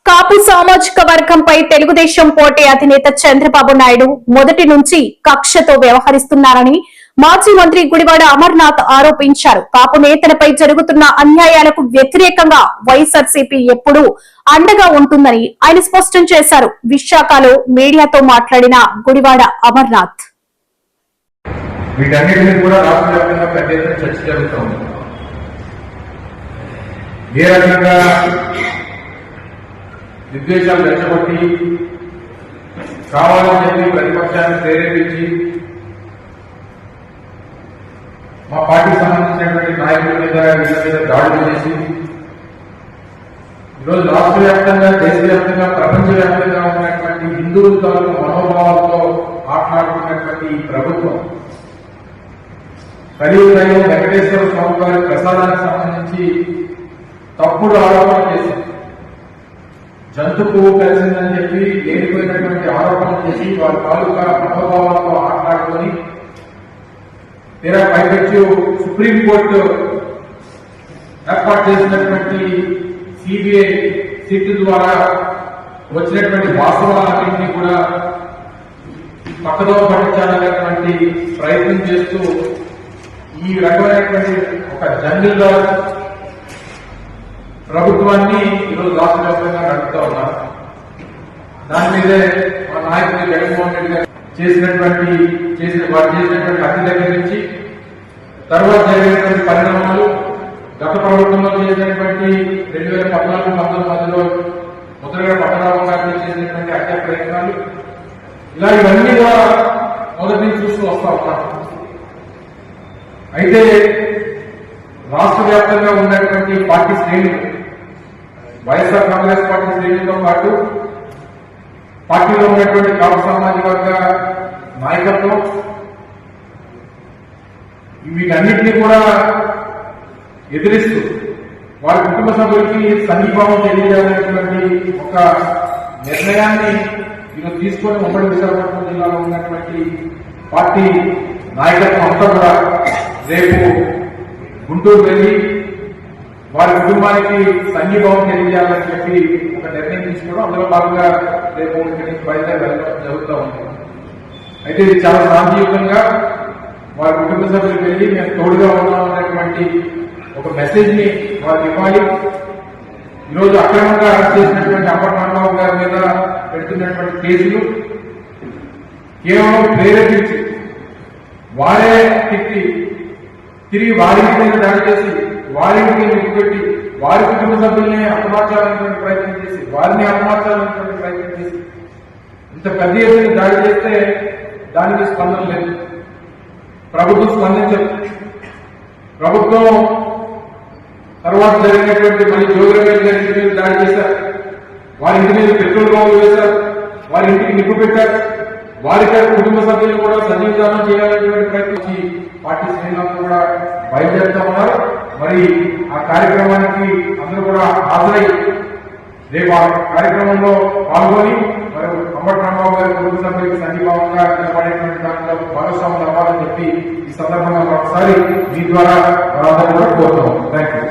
కాపు సామాజిక వర్గంపై తెలుగుదేశం పోటీ అధినేత చంద్రబాబు నాయుడు మొదటి నుంచి కక్షతో వ్యవహరిస్తున్నారని మాజీ మంత్రి గుడివాడ అమర్నాథ్ ఆరోపించారు. కాపు నేతలపై జరుగుతున్న అన్యాయాలకు వ్యతిరేకంగా వైఎస్ఆర్సీపీ ఎప్పుడూ అండగా ఉంటుందని ఆయన స్పష్టం చేశారు. విశాఖలో మీడియాతో మాట్లాడిన గుడివాడ అమర్నాథ్ వీటన్నిటిని కూడా రాష్ట్ర వ్యాప్తంగా పెద్ద ఎత్తున చర్చ జరుగుతోంది. ఏ రకంగా విద్వేషాలు రెచ్చగొట్టి కావాలని చెప్పి ప్రతిపక్షాన్ని ప్రేరేపించి మా పార్టీకి సంబంధించినటువంటి నాయకుల మీద వీళ్ళ మీద దాడులు చేసి ఈరోజు రాష్ట్ర వ్యాప్తంగా దేశవ్యాప్తంగా ప్రపంచవ్యాప్తంగా ఉన్నటువంటి హిందువుల తాలూకు మనోభావాలతో మాట్లాడుతున్నటువంటి ఈ ప్రభుత్వం కలియుగంలో వెంకటేశ్వర స్వామి వారి ప్రసాదానికి సంబంధించి తప్పుడు ఆరోపణ చేసింది. జంతు పువ్వు కలిసిందని చెప్పి లేనిపోయినటువంటి ఆరోపణలు చేసి వారి తాలూకా మనోభావాలతో మాట్లాడుకొని తీరా పైపెచ్చు సుప్రీంకోర్టు ఏర్పాటు చేసినటువంటి సిబిఐ సిట్ ద్వారా వచ్చినటువంటి వాస్తవాలన్నింటినీ కూడా పక్కదో పట్టించాలనేటువంటి ప్రయత్నం చేస్తూ ఈ రకమైనటువంటి ఒక జంగిల్ ప్రభుత్వాన్ని ఈరోజు రాష్ట్ర వ్యాప్తంగా నడుపుతా ఉన్నారు. దాని మీదే మా నాయకుడు జగన్మోహన్ రెడ్డి గారు వారు చేసినటువంటి హత్య దగ్గర నుంచి తర్వాత జరిగినటువంటి పరిణామాలు, గత ప్రభుత్వంలో చేసినటువంటి 2014-19 మధ్యలో ముద్రగడ పట్టణరావు గారిని చేసినటువంటి హత్య ప్రయత్నాలు, ఇలా ఇవన్నీ కూడా మొదటి నుంచి చూస్తూ వస్తా ఉన్నాం. అయితే రాష్ట్ర వ్యాప్తంగా ఉన్నటువంటి పార్టీ శ్రేణులు, వైఎస్ఆర్ కాంగ్రెస్ పార్టీ శ్రేణులతో పాటు పార్టీలో ఉన్నటువంటి కాపు సామాజిక వర్గ నాయకత్వం వీటన్నిటినీ కూడా ఎదిరిస్తూ వారి కుటుంబ సభ్యులకి సంఘీభావం తెలియజేయాలనేటువంటి ఒక నిర్ణయాన్ని ఈరోజు తీసుకొని ఉమ్మడి విశాఖపట్నం జిల్లాలో ఉన్నటువంటి పార్టీ నాయకత్వం అంతా కూడా రేపు గుంటూరు వెళ్లి వారి కుటుంబానికి సంఘీభావం తెలియజేయాలని చెప్పి ఒక నిర్ణయం తీసుకోవడం, అందులో భాగంగా రేపు ఇక్కడి నుంచి బయలుదేరి వెళ్ళడం జరుగుతూ ఉంది. అయితే ఇది చాలా శాంతియుతంగా వారి కుటుంబ సభ్యులకు వెళ్ళి మేము తోడుగా ఉన్నాం అనేటువంటి ఒక మెసేజ్ ని వారికి ఇవ్వాలి. ఈరోజు అక్రమంగా అరెస్ట్ చేసినటువంటి అమర్నాథ్ గారి మీద పెడుతున్నటువంటి కేసులు కేవలం ప్రేరేపించి వారే తిట్టి తిరిగి వారికి మీద దాడి చేసి వారికి పెట్టి వారి కుటుంబ సభ్యుల్ని అపమార్చాలనేటువంటి ప్రయత్నం చేసి వారిని అపమార్చాలనేటువంటి ప్రయత్నం చేసి ఇంత పెద్ద ఎత్తున దాడి చేస్తే దానికి స్పందన లేదు. ప్రభుత్వం స్పందించదు. ప్రభుత్వం తర్వాత జరిగినటువంటి మళ్ళీ జోగిరమేశ్వర గారి ఇంటి మీద దాడి చేశారు, వారి ఇంటి మీద పెట్రోల్ బాంబులు వేశారు, వారి ఇంటికి నిప్పు పెట్టారు, వారి కుటుంబ సభ్యులు కూడా సజీవదానం చేయాలనేటువంటి ప్రయత్నించి పార్టీ శ్రేణులందరూ కూడా బయలుదేరుతా ఉన్నారు. మరి ఆ కార్యక్రమానికి అందరూ కూడా హాజరై రేపు ఆ కార్యక్రమంలో పాల్గొని మరి అమర్నాథ్ గారి కుటుంబ సభ్యులకు సంఘీభావంగా నిలబడేటువంటి దాంట్లో భాగస్వాములు అవ్వాలని చెప్పి ఈ సందర్భంగా ఒకసారి మీ ద్వారా వారందరూ కూడా కోరుతాం. Thank you.